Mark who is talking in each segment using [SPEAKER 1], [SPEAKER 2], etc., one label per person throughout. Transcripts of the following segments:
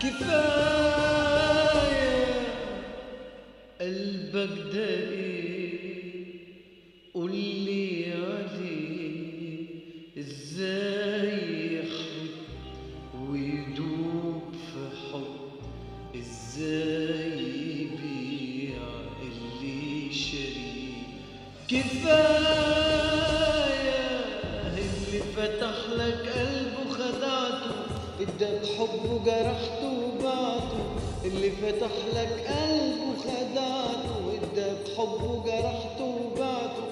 [SPEAKER 1] كفاية قلبك دقيق، قولي عليه ازاي يحب ويدوب في حب، ازاي يبيع اللي شريه. كفاية اللي فتح لك قلبه خدعته، اداك حبه جرحته وبعته. اللي فتح لك قلبه خدعته، اداك حبه جرحته وبعته.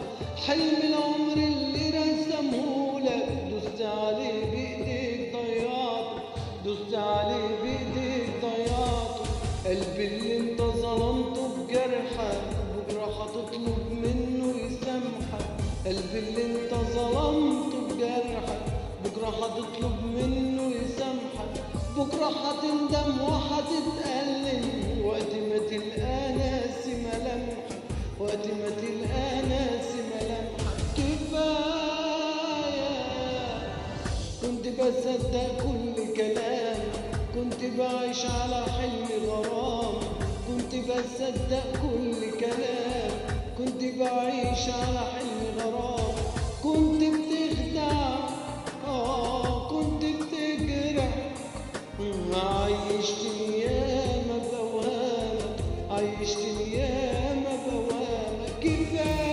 [SPEAKER 1] حلم العمر اللي رسمهولك دوست عليه بايديك ضيعته، دوست عليه بايديك ضيعته. قلبي اللي انت ظلمته بجرحك بكره هتطلب منه يسامحك. قلبي اللي انت ظلمته بجرحك بكره هتطلب منه يسامحك. بكره هتندم وهتتألم وقت ما تلقى ناس ملامحك، وقت ما تلقى ناس ملامحك. كفاية كنت بصدق كل كلام، كنت بعيش على حلم غرام. كنت بصدق كل كلام، كنت بعيش على حلم غرام. كنت بتخدع كنت بتجرح، عيشتني ياما بوهامك، عيشتني ياما بوهامك. كفاية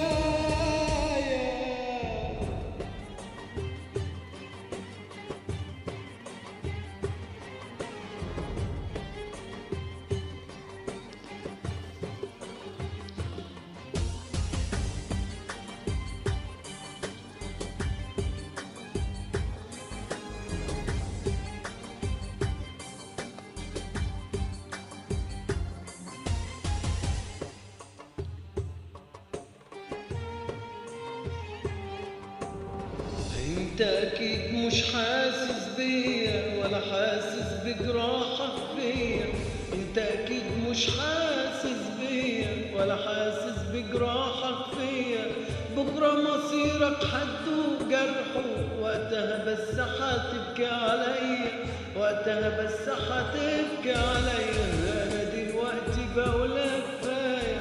[SPEAKER 1] انت اكيد مش حاسس بيا ولا حاسس بجراحك فيا. انت اكيد مش حاسس بيا ولا حاسس بجراحك فيا. بكره مصيرك حد وجرحه، وقتها بس هتبكي عليا، وقتها بس هتبكي عليا. انا دلوقتي بقولك كفايه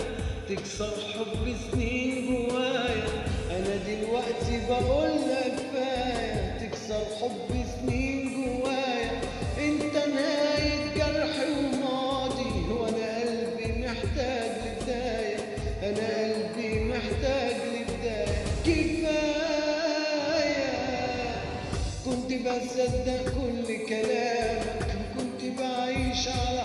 [SPEAKER 1] تكسر حب سنين جوايا. انا دلوقتي بقولك كفايه تكسر حب سنين جوايا. انت نهاية جرحي وماضي، وانا قلبي محتاج لبداية، انا قلبي محتاج لبداية. كفاية كنت بصدق كل كلامك، كنت بعيش على